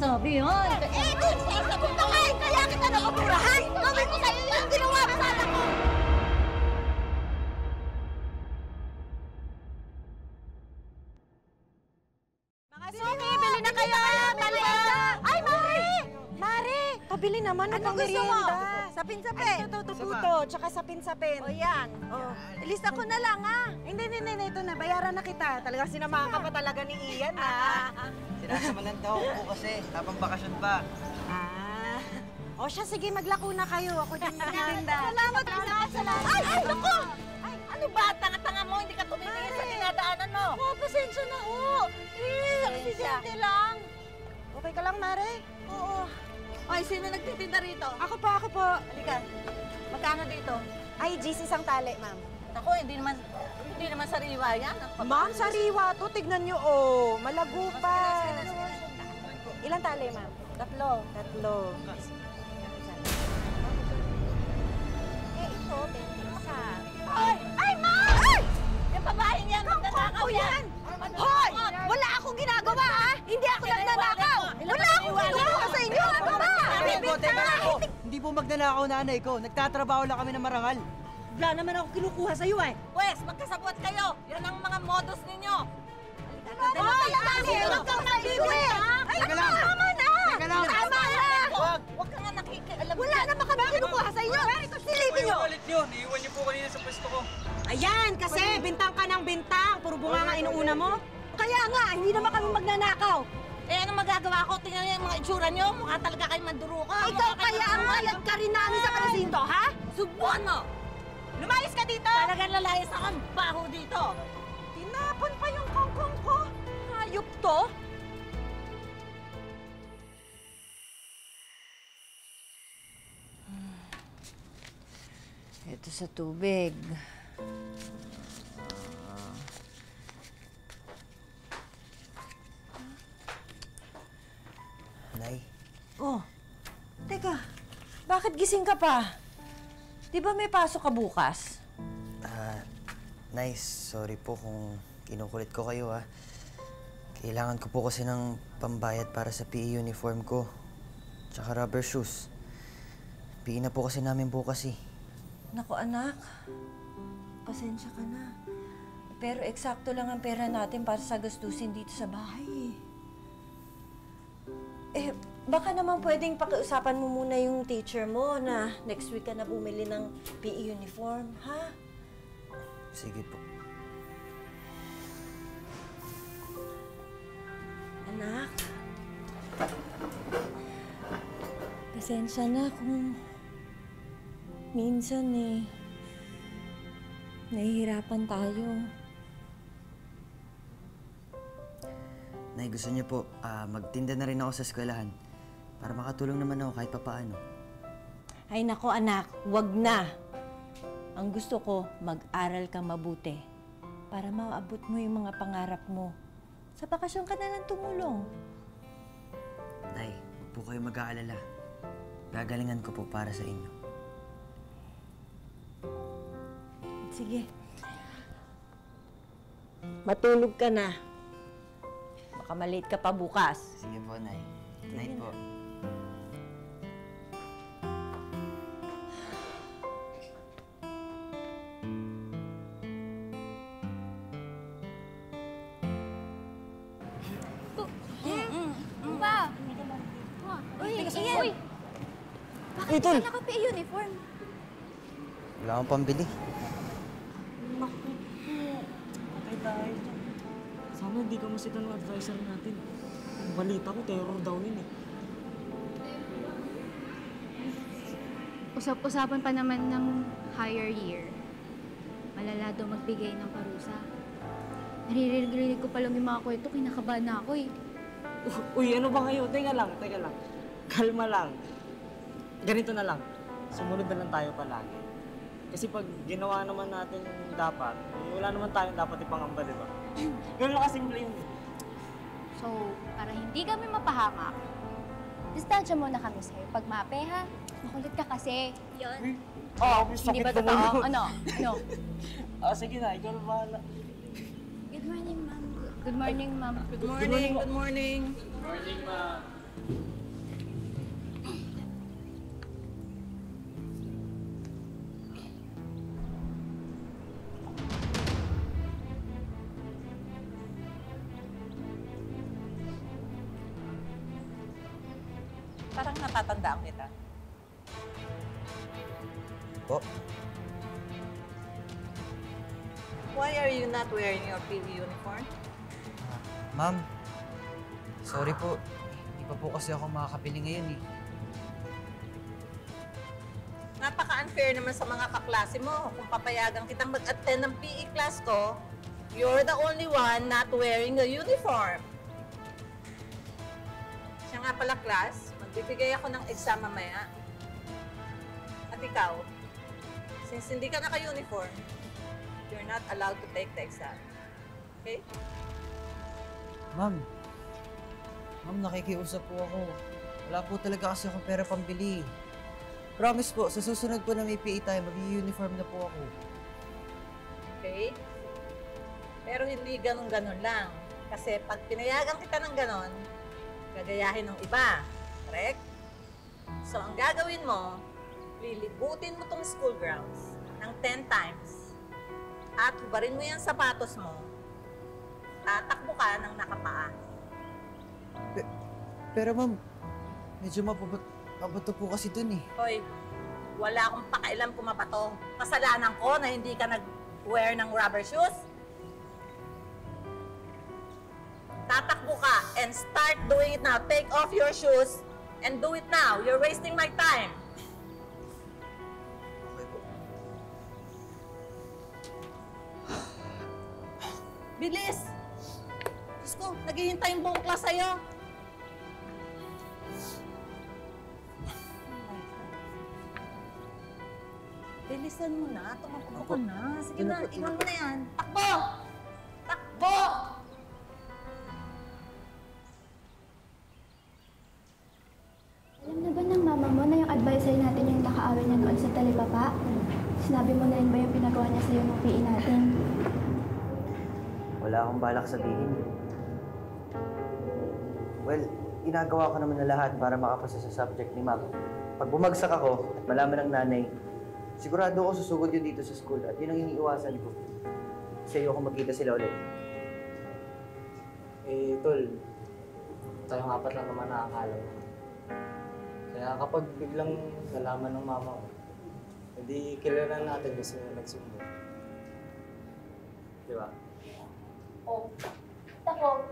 sinasabi yun? Eh, kung sasagot na nga, kaya kita nakapurahan! Gawin ko sa'yo yung ginawa mo sa anak ko! Mga suki, bili na kayo! Dali! Ay, Mari! Mari! Pabili naman ng Anong gusto mo? merienda. Sapin-sapin. Ito, tuputo, tsaka sapin-sapin. O yan. Oh. Ilista ko na lang, ha? Hindi, ito na. Bayaran na kita. Talagang sinamahan ka pa talaga ni Ian, ha? Sinasamalan daw ako kasi, tapang bakasyon pa. O siya, sige, maglako na kayo. Ako din magtitinda. Salamat, salamat. Ay, naku! Ay, ano ba? Tanga-tanga mo, hindi ka tumitingin sa dinadaanan mo. Oh, pasensya na ho. Aksidente lang. Okay ka lang, Mare? Oo. Ay, sino nagtitinda rito? Ako po. Halika. Magkano dito? Ay, GC isang tali, ma'am. Ako, hindi naman sariwa yan. Ma'am, sariwa to. Tignan nyo, oh. Malago pa. Ilang tali, ma'am? Tatlo. Eh, ito, 20 isa. Ay, ma'am! Ay! Yung babaeng yan, nagnanakaw yan! Hoy! Wala akong ginagawa, ha? Hindi ako nagnanakaw! Wala akong ginagawa sa inyo! Ano ba? Teka ako! Hindi po magnanakaw nanay ko. Nagtatrabaho lang kami ng marangal. Wala naman ako kinukuha sa'yo, eh. Pwes, magkasabot kayo! Yan ang mga modus ninyo! Hoy! Huwag kang nakikinig! Teka lang! Tama na! Teka lang! Tama na! Wag! Huwag ka nga nakikialam. Wala naman kami kinukuha sa inyo. Silipin nyo. Ulit nyo! Iiwan niyo po kanina sa pwesto ko. Ayan, kasi bintang ka ng bintang. Puro bunga nga inuuna mo. Kaya nga, hindi naman kami magnanakaw. Eh, ano magagawa ko? Tingnan niyo yung mga itsura niyo. Mukha talaga kayo manduruka. Ikaw kaya ang mayag ka rin namin sa presinto, ha? Subuan mo! Lumayas ka dito! Talagang lalayas akong baho dito. Tinapon pa yung kangkong ko. Hayop to. Ito sa tubig. Nay, Oh, teka. Bakit gising ka pa? Di ba may pasok ka bukas? Nay, sorry po kung kinukulit ko kayo, ha. Kailangan ko po kasi ng pambayad para sa PE uniform ko. Tsaka rubber shoes. PE na po kasi namin bukas, eh. Naku, anak. Pasensya ka na. Pero eksakto lang ang pera natin para sa gastusin dito sa bahay. Eh, baka naman pwedeng pakiusapan mo muna yung teacher mo na next week ka na bumili ng PE uniform, ha? Sige po. Anak, pasensya na kung minsan nahihirapan tayo. Nay, gusto niyo po, magtinda na rin ako sa eskwelahan para makatulong naman ako kahit papaano. Ay nako anak, wag na. Ang gusto ko, mag-aral ka mabuti para maabot mo yung mga pangarap mo. Sa bakasyon ka na lang tumulong. Nay, huwag po kayo mag-aalala. Gagalingan ko po para sa inyo. Sige. Matulog ka na. Baka malate ka pa bukas. Sige po, Nay. Good night po. Pa! Uy, Ian! Bakit ka naka-uniform? Wala akong pambili. Patay tayo dyan. Sana hindi ka masita ng advisor natin. Ang balita ko, terror daw yun eh. Usap-usapan pa naman ng higher year. Malala daw magbigay ng parusa. Naririnig ko pa lang yung mga kwento, kinakabahan na ako eh. Uy, ano ba kayo? Teka lang. Kalma lang. Ganito na lang. Sumunod na lang tayo palagi. Kasi pag ginawa naman natin yung dapat, wala naman tayong dapat ipangamba, di ba? Ganun lang kasimple yun. So, para hindi kami mapahamak, distansya muna kami sa'yo. Pag mape, ha? Makulit ka kasi. Yun. Hindi ba totoo? Ano? Sige na, ikaw na bahala. Good morning, ma'am. Good morning, ma'am. Good morning. Morning, Ma. Parang natatandaan kita. Po? Why are you not wearing your PE uniform? Ma'am, sorry po. Hindi pa po kasi ako makakapili ngayon eh. Napaka-unfair naman sa mga kaklase mo. Kung papayagan kitang mag-attend ng PE class ko, you're the only one not wearing a uniform. Siya nga pala, class, magbibigay ako ng exam mamaya. At ikaw, since hindi ka naka-uniform, you're not allowed to take the exam. Okay? Ma'am, nakikiusap po ako. Wala po talaga kasi akong pera pambili. Promise po, sa susunod po na may PE tayo, mag-uniform na po ako. Okay? Pero hindi ganun-ganun lang. Kasi pag pinayagan kita ng ganon, gagayahin ng iba. Correct? So, ang gagawin mo, lilibutin mo tong school grounds ng 10 times at hubarin mo yung sapatos mo, tatakbo ka ng nakapaa. Pero ma'am, medyo mabato po kasi dun eh. Hoy, wala akong pakialam kung mabato. Kasalanan ko na hindi ka nag-wear ng rubber shoes. Tatakbo ka and start doing it now. Take off your shoes and do it now. You're wasting my time. Okay po. Bilis! Diyos ko, naghihintay yung buong class sa'yo. Bilisan mo na. Tumakbo ka na. Sige na, iwan mo na yan. Takbo! Takbo! Alam na ba ng mama mo na yung advisor natin yung nakaaway niya noon sa talipapa? Sinabi mo na rin ba yung pinagawa niya sa'yo ng PE natin? Wala akong balak sabihin. Well, ginagawa ko naman na lahat para makapasa sa subject ni ma'am. Pag bumagsak ako at malaman ng nanay, sigurado ako susugod yun dito sa school at yun ang iniiwasan ko. Kasi ayoko magkita sila ulit. Eh, tol, tayong apat lang naman nakakalam. Kaya kapag biglang nalaman ng mama ko, hindi kilala natin kasi nagsumbong. Di ba? Oh, ako,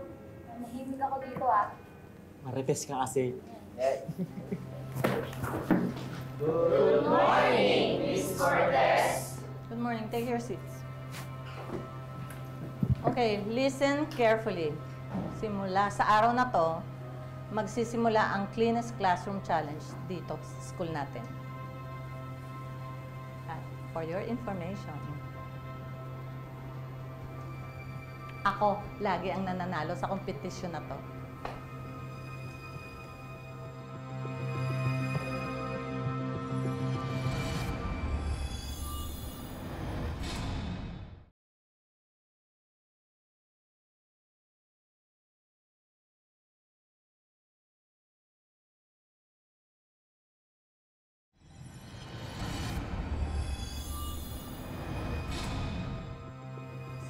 nahimik ako dito ah. Marites ka kasi. Good morning. Take your seats. Okay, listen carefully. Simula sa araw na to, magsisimula ang Cleanest Classroom Challenge dito sa school natin. At for your information, ako lagi ang nananalo sa kompetisyon na to.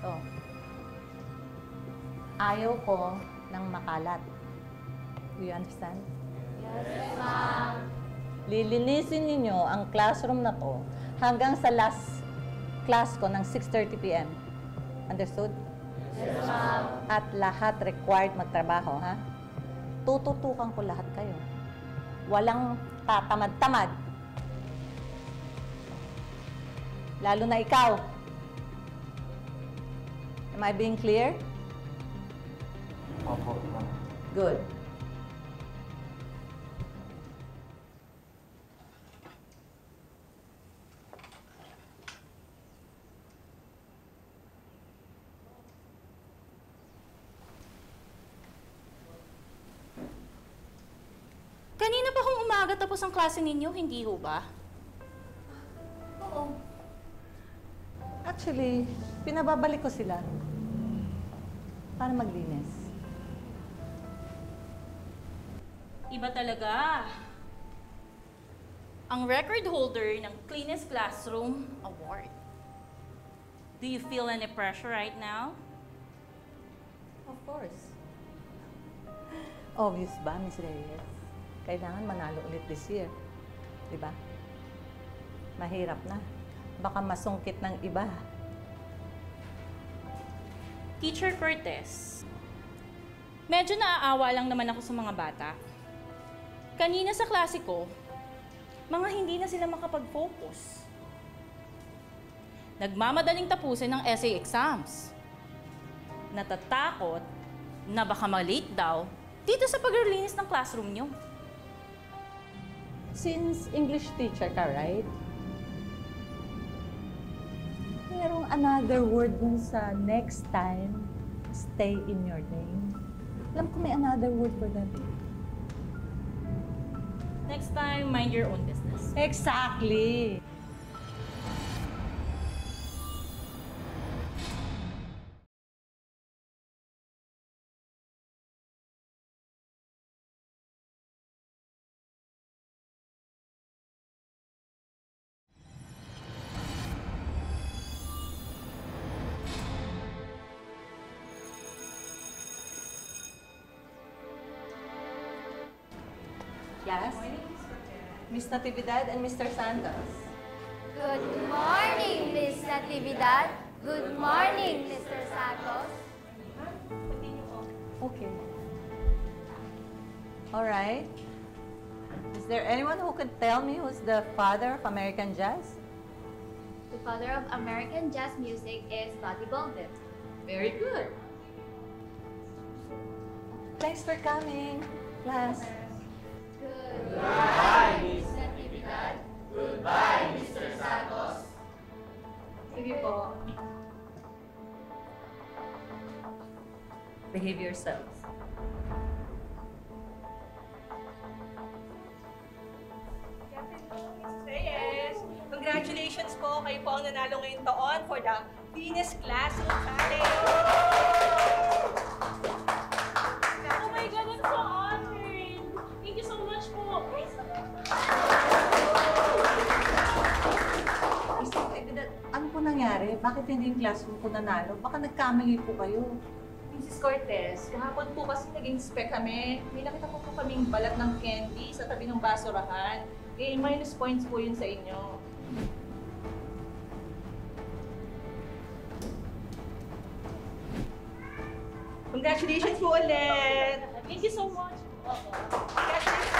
So, ayaw ko ng makalat. Do you understand? Yes, ma'am. Lilinisin ninyo ang classroom na to hanggang sa last class ko ng 6:30 p.m. Understood? Yes, ma'am. At lahat required magtrabaho, ha? Tututukan ko lahat kayo. Walang tatamad-tamad. Lalo na ikaw. Am I being clear? Opo, ma'am. Good. Kanina pa hong umaga tapos ang klase ninyo, hindi ho ba? Oo. Actually, pinababalik ko sila para maglinis. Iba talaga. Ang record holder ng Cleanest Classroom Award. Do you feel any pressure right now? Of course. Obvious ba, Miss Reyes? Kailangan manalo ulit this year. Diba? Mahirap na. Baka masungkit ng iba. Teacher Cortez, medyo naaawa lang naman ako sa mga bata. Kanina sa klase ko, mga hindi na sila makapag-focus. Nagmamadaling tapusin ng essay exams. Natatakot na baka ma-late daw dito sa paglilinis ng classroom nyo. Since English teacher ka, right? Merong another word dun sa next time, stay in your lane. Alam ko may another word for that. Next time, mind your own business. Exactly. Yes? Miss Natividad and Mr. Santos. Good morning, Miss Natividad. Good morning, Mr. Santos. Okay. All right. Is there anyone who could tell me who's the father of American jazz? The father of American jazz music is Buddy Bolden. Very good. Thanks for coming, class. Goodbye, Miss Natividad. Goodbye, Mr. Santos. Sige po. Behave yourselves. Reyes, congratulations po. Kayo po ang nanalo ngayong taon for the Venus Classroom Challenge. Oh my God, I'm so honored! Thank you so much po! Mr. Natividad, ano po nangyari? Bakit hindi yung classroom ko nanalo? Baka nagkamali po kayo. Mrs. Cortez, kahapon po kasi nag-inspect kami. May nakita po kaming balat ng candy sa tabi ng basurahan. Eh, minus points po yun sa inyo. Congratulations po ulit. Thank you so much po. Congratulations.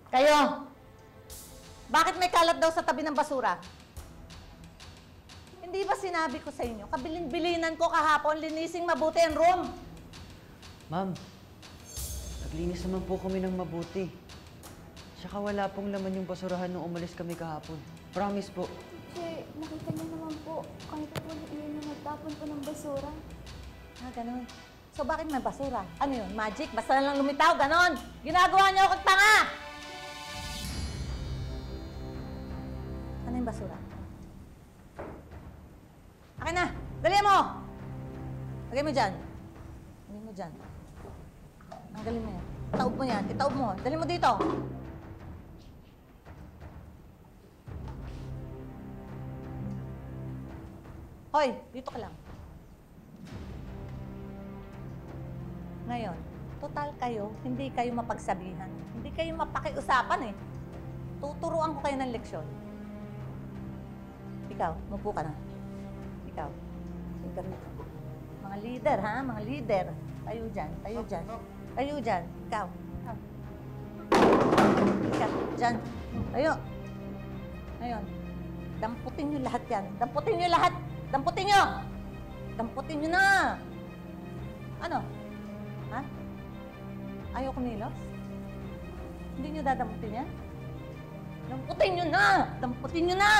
Kayo! Bakit may kalat daw sa tabi ng basura? Hindi ba sinabi ko sa inyo, kabilin-bilinan ko kahapon, linising mabuti ang room? Ma'am, naglinis naman po kami ng mabuti. Tsaka wala pong laman yung basurahan nung umalis kami kahapon. Promise po. Che, nakita niyo naman po, kahit po iyon na nagtapon po ng basura. Ah, ganun. So bakit may basura? Ano yun? Magic? Basta lang lumitaw? Ganon! Ginagawa niyo akong tanga! Ano yung basura? Akin na! Dali mo! Lagay mo dyan. Lagay mo dyan. Tanggalin mo yan. Itaob mo yan. Itaob mo. Dali mo dito. Hoy! Dito ka lang. Ngayon, total kayo, hindi kayo mapagsabihan. Hindi kayo mapakiusapan eh. Tuturuan ko kayo ng leksyon. Ikaw, mapo ka na. Ikaw. Ikaw rito. Mga leader, ha? Mga leader. Tayo dyan, tayo dyan. Tayo dyan. Ikaw. Ikaw. Ikaw, dyan. Tayo. Ngayon, damputin nyo lahat yan. Damputin nyo lahat. Damputin nyo! Damputin nyo na! Ano? Ha? Ayaw kumilos? Hindi nyo dadamputin yan? Damputin nyo na! Damputin nyo na!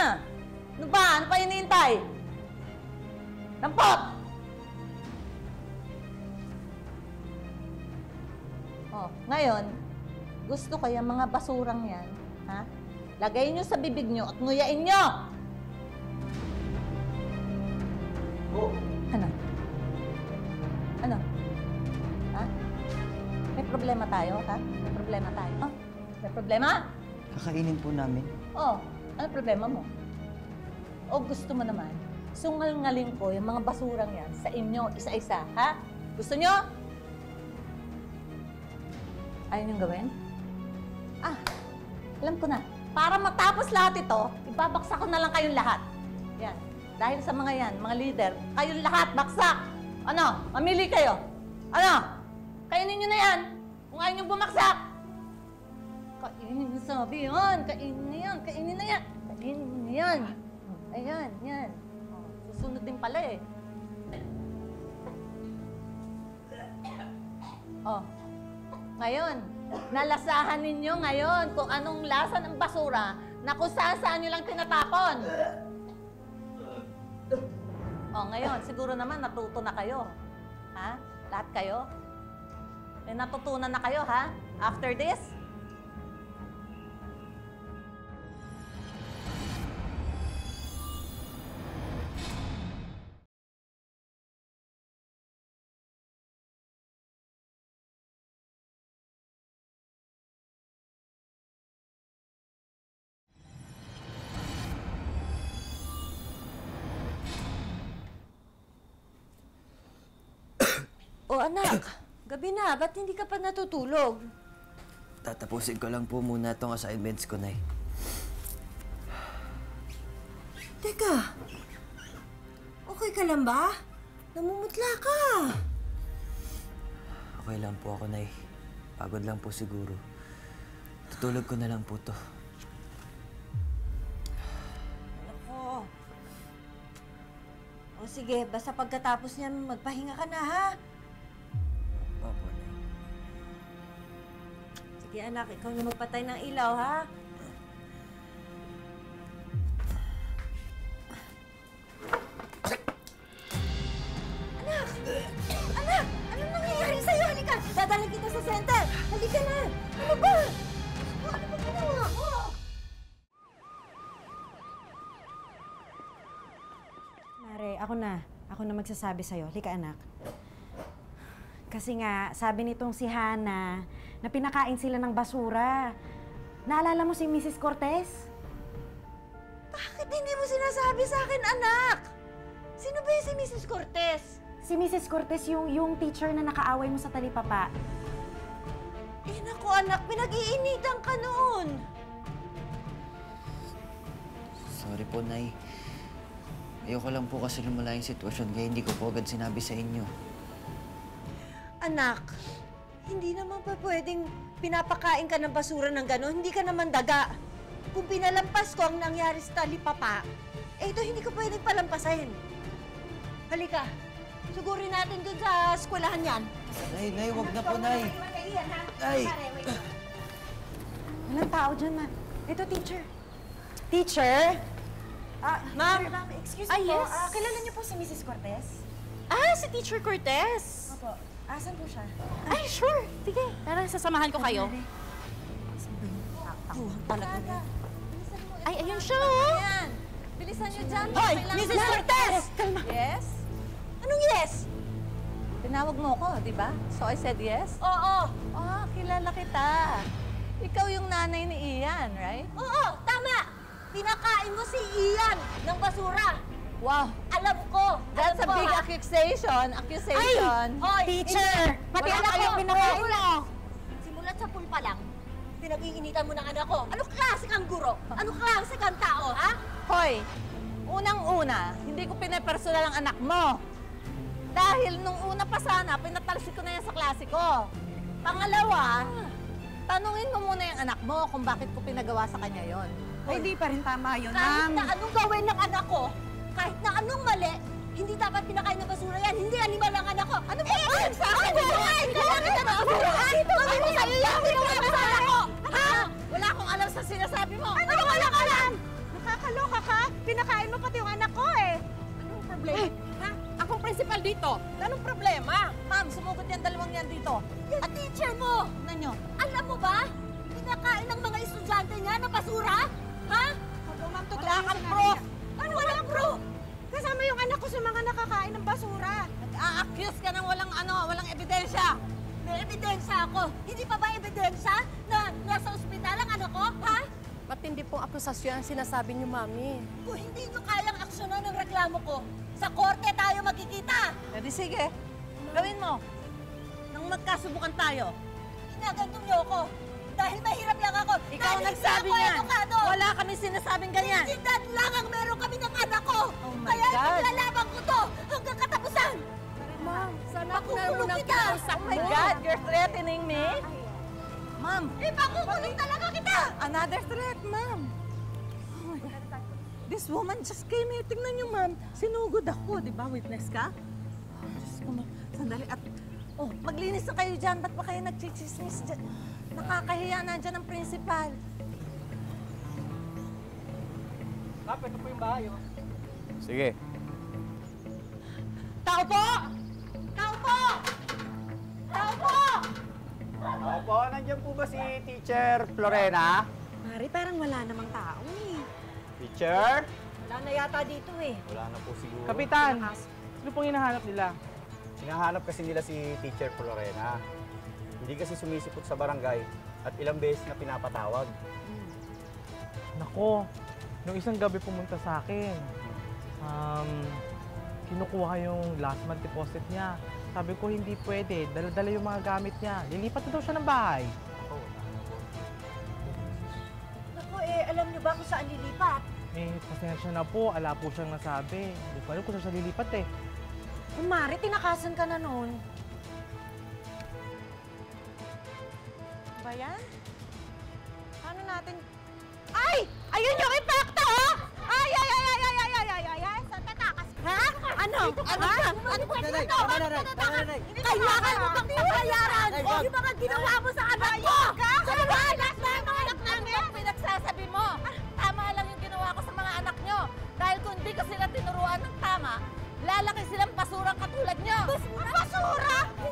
Ano ba? Ano pa hinihintay? Dampot! Oh, ngayon, gusto ko yung mga basurang yan, ha? Lagay nyo sa bibig nyo at nguyain nyo! Oh. Ano? Ano? Ha? May problema tayo, ha? May problema tayo. Oh, may problema? Kakainin po namin. Oh, ano problema mo? O gusto mo naman, sungal-ngaling ko yung mga basurang yan sa inyo, isa-isa, ha? Gusto nyo? Ayaw niyong gawin? Ah, alam ko na. Para matapos lahat ito, ibabaksak ko na lang kayong lahat. Yan. Dahil sa mga yan, mga leader, kayong lahat, baksak! Ano? Mamili kayo. Ano? Kainin nyo na yan. Kung ayaw nyo bumaksak. Kainin nyo sabi yan. Kainin na yan. Kainin na yan. Kainin na yan. Ayan, yan. Susunod din pala eh. Oh. Ngayon, nalasahan ninyo ngayon kung anong lasa ng basura na kung saan nyo lang tinatapon. Oh, ngayon, siguro naman natuto na kayo. Ha? Lahat kayo? May natutunan na kayo, ha? After this? O anak, gabi na. Ba't hindi ka pa natutulog? Tatapusin ko lang po muna itong assignments ko, Nay. Teka, okay ka lang ba? Namumutla ka. Okay lang po ako, Nay. Pagod lang po siguro. Tutulog ko na lang po to. Ako. O sige, basta pagkatapos niyan, magpahinga ka na, ha? Opo, Nay. Sige anak, ikaw na magpatay ng ilaw, ha? Anak! Anak! Anong nangyayari sa'yo? Halika! Dadalhin kita sa center! Halika na! Ano ba? Ano ba ginawa mo? Mare, ako na. Ako na magsasabi sa'yo. Halika anak. Kasi nga, sabi nitong si Hana, na pinakain sila ng basura. Naalala mo si Mrs. Cortez? Bakit hindi mo sinasabi sa akin, anak? Sino ba yung si Mrs. Cortez? Si Mrs. Cortez yung teacher na nakaaway mo sa talipapa. Eh naku, anak, pinag-iinitan ka noon. Sorry po, Nay. Ayoko lang po kasi lumala yung sitwasyon kaya hindi ko po agad sinabi sa inyo. Anak, hindi naman pa pwedeng pinapakain ka ng basura ng gano'n. Hindi ka naman daga. Kung pinalampas ko ang nangyari sa talipapa, eh ito hindi ko pwedeng palampasin. Halika, sugurin natin dun sa eskwelahan yan. Nay, wag na po, Nay. Nay! Walang tao dyan, ma. Ito, teacher. Teacher? Ma'am, excuse me po. yes? Kilala niyo po si Mrs. Cortez? Si Teacher Cortez. Opo. Asan po siya? Ay, sure. Sige, tara, sasamahan ko kayo. Tuwang talaga na. Ay, ayun siya, oh. Ayan! Bilisan nyo dyan! Hoy! Kailangan- Mrs. Cortez! Kalma. Yes? Anong yes? Tinawag mo ko, di ba? So I said yes? Oo. Oh, kilala kita. Ikaw yung nanay ni Ian, right? Oo, tama. Pinakain mo si Ian ng basura. Wow! Alam ko. That's a alam ko, big ha? accusation. Hoy, Teacher! Pati Wala anak ko, kayong pinakain mo. Simulat sa pool pa lang, pinag-iinitan mo ng anak ko. Anong klase kang guro? Anong klase kang tao, ha? Hoy! Unang-una, hindi ko pinapersonal ang anak mo. Dahil nung una pa sana, pinatalsik ko na yan sa klase ko. Pangalawa, tanungin mo muna yung anak mo kung bakit ko pinagawa sa kanya yon. Ay, di pa rin tama yun, Kahit na anong gawin ng anak ko, kahit na anong mali, hindi dapat pinakain ng basura yan. Hindi animal ang anak ko. Ano ba yan sa principal dito. Anong problema? Ma'am, sumugod yan dalawang yan dito. Yung teacher mo! Tignan nyo. Alam mo ba? Kinakain ng mga estudyante niya na basura? Ha? Wala kang proof! Ano walang proof? Kasama yung anak ko sa mga nakakain ng basura. Nag-a-accuse ka ng walang ebidensya. May ebidensya ako. Hindi pa ba ebidensya na nasa ospital ang anak ko? Ha? Matindi pong akusasyon ang sinasabi niyo, Mami. Kung hindi nyo kayang aksyonan ng reklamo ko, sa korte tayo magkikita. E di sige, gawin mo. Nang magkasubukan tayo. Ginagantong niyo ako. Dahil mahirap lang ako. Ikaw Dahil ang nagsabi hindi ako niyan. edukado. Wala kami sinasabing ganyan. Dignidad lang ang meron kami ng anak ko. Oh my Kaya God. ipaglalaban ko to hanggang katapusan. Ma'am, sana Makukulong kita. Oh my God, you're threatening me? Ma'am, Ipakukulong talaga kita. another threat, Ma'am. Oh my God. This woman just came here. Tingnan niyo, Ma'am. Sinugod ako, di ba? Witness ka? Oh, Diyos ko, Ma'am. Sandali. At, maglinis na kayo dyan. Ba't pa kayo nagchichismis dyan? Nakakahiya na dyan ang principal. Kap, ito po yung bahay, oh. Sige. Tao po! Tao po! Tao po! Opo, nandiyan po ba si Teacher Florena? Mari, parang wala namang tao eh. Teacher? Wala na yata dito eh. Wala na po siguro. Kapitan, sino pong hinahanap nila? Hinahanap kasi nila si Teacher Florena. Hindi kasi sumisipot sa barangay at ilang beses na pinapatawag. Nako, nung isang gabi pumunta sa akin. Kinukuha yung last month deposit niya. Sabi ko hindi pwede, dala-dala yung mga gamit niya. Lilipat na daw siya ng bahay. Naku alam niyo ba kung saan lilipat? Pasensya na po, ala po siyang nasabi. Hindi ko alam kung saan siya lilipat eh. Mari, tinakasan ka na noon. Ba yan? Paano natin... Ay! Ayun yung impacto, oh! Ay! Saan tatakas? Ha? Ano? Ano ba? Ano ba? Kailangan mo bang pabayaran yung mga ginawa mo sa anak ko? Salamat na yung mga anak namin! Pinagsasabi mo, tama lang yung ginawa ko sa mga anak nyo. Dahil kung di ko sila tinuruan ng tama, lalaki silang basurang katulad nyo. Basura?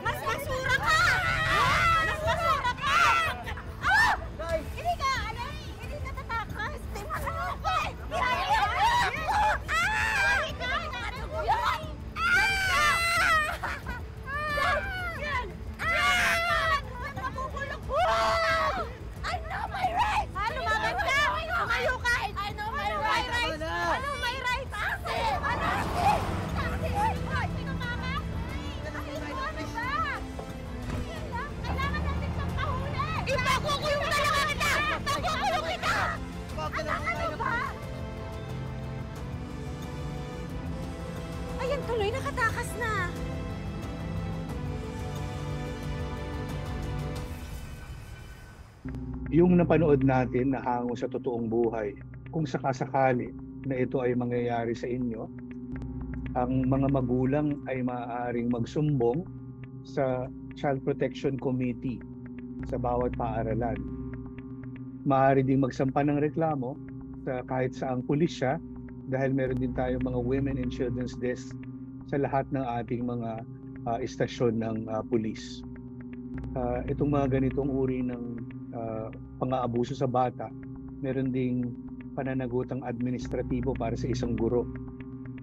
Mas basura ka! Mas basura ka! Hindi ka, hindi ka tatakas. Di mo sa ako eh. I know my rights! Lumaban ka! Tumayo ka! I know my rights! I know my rights! Ate! Ano? Ate! Hoy! Sino mama? Ate, ano ba? Kailangan natin siyang kahuli! Ipakukulong talaga kita! Ipakukulong kita! Ano ba? Ayan tuloy, nakatakas na. Yung napanood natin na hango sa totoong buhay, kung sakasakali na ito ay mangyayari sa inyo, ang mga magulang ay maaaring magsumbong sa Child Protection Committee sa bawat paaralan. Maaari ding magsampa ng reklamo sa kahit saang pulisya dahil meron din tayo mga Women and Children's Desk sa lahat ng ating mga istasyon ng pulis. Itong mga ganitong uri ng pang-aabuso sa bata, meron ding pananagutang administratibo para sa isang guro.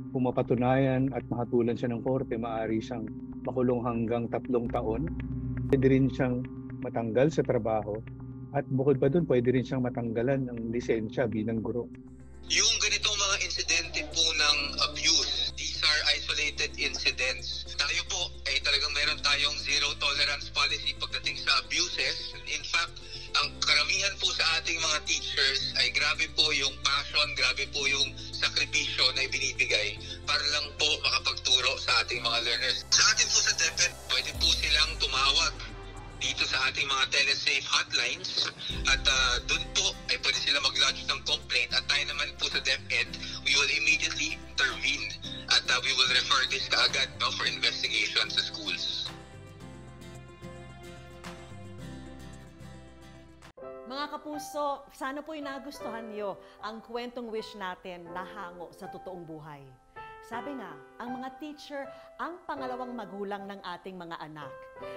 Kung mapatunayan at mahatulan siya ng korte, maaari siyang makulong hanggang 3 taon. Pwede rin siyang matanggal sa trabaho at bukod pa doon, pwede rin siyang matanggalan ng lisensya bilang guro. Yung ganitong mga insidente po ng abuse, these are isolated incidents. Tayo po ay talagang meron tayong zero tolerance policy pagdating sa abuses. In fact, ang karamihan po sa ating mga teachers ay grabe po yung passion, grabe po yung sakripisyo na ibinibigay para lang po makapagturo sa ating mga learners. Sa atin po sa DepEd, pwede po silang tumawag dito sa ating mga telesafe hotlines at doon po ay pwede sila mag-lodge ng complaint at tayo naman po sa DepEd, we will immediately intervene at we will refer this kaagad for investigation sa schools. Mga kapuso, sana po'y nagustuhan niyo ang kwentong wish natin na hango sa totoong buhay. Sabi nga, ang mga teacher ang pangalawang magulang ng ating mga anak.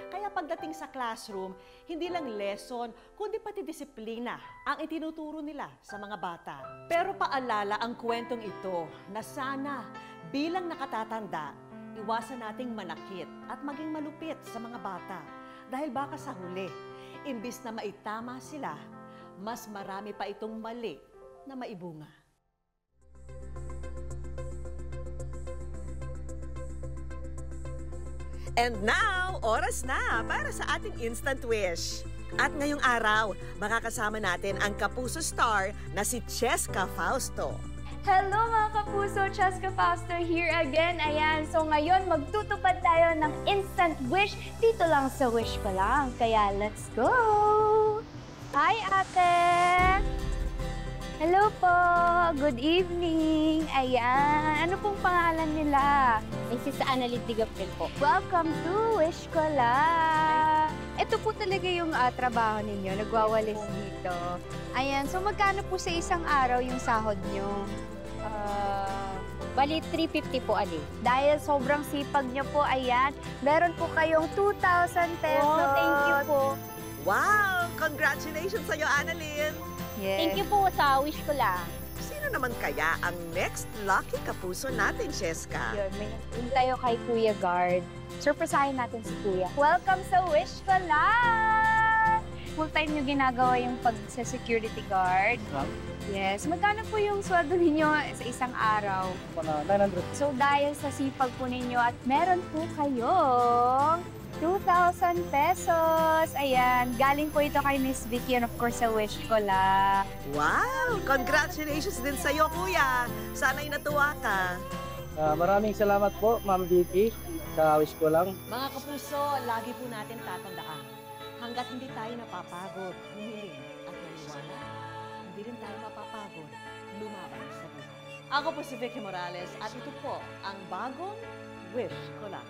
Kaya pagdating sa classroom, hindi lang lesson, kundi pati disiplina ang itinuturo nila sa mga bata. Pero paalala ang kwentong ito na sana bilang nakatatanda, iwasan nating manakit at maging malupit sa mga bata. Dahil baka sa huli, imbis na maitama sila, mas marami pa itong mali na maibunga. And now, oras na para sa ating instant wish. At ngayong araw, makakasama natin ang Kapuso star na si Cheska Fausto. Hello mga Kapuso! Cheska Fausto here again. Ayan, so ngayon magtutupad tayo ng instant wish dito lang sa Wish Ko Lang. Kaya let's go! Hi ate! Hello po! Good evening! Ayan, ano pong pangalan nila? Mrs. Annalyn Digapil po. Welcome to Wish Ko Lang! Ito po talaga yung trabaho ninyo, nagwawalis dito. Ayan, so magkano po sa isang araw yung sahod nyo? Bali, 350 po, Ali. Dahil sobrang sipag nyo po, ayan, meron po kayong 2,000 pesos. Oh, thank you po. Wow! Congratulations sa'yo, Annalyn! Yes. Thank you po sa Wish Ko Lang. Sino naman kaya ang next lucky kapuso natin, Cheska? Yun, may nagpunta tayo kay Kuya Guard. Surpresahin natin si Kuya. Welcome sa Wish Ko Lang! Full time nyo ginagawa yung pag-security guard. Yes. Magkano po yung sweldo ninyo sa isang araw? 900. So dahil sa sipag po ninyo at meron po kayong 2,000 pesos. Ayan, galing po ito kay Miss Vicky and of course sa Wish Ko Lang. Wow! Congratulations din sa'yo, Kuya! Sana'y natuwa ka. Maraming salamat po, Ma'am Vicky, sa Wish Ko Lang. Mga kapuso, lagi po natin tatandaan, hanggat hindi tayo napapagod, humiling at maniwala, hindi rin tayo mapapagod, lumaban sa buhay. Ako po si Vicky Morales at ito po ang bagong Wish Ko Lang.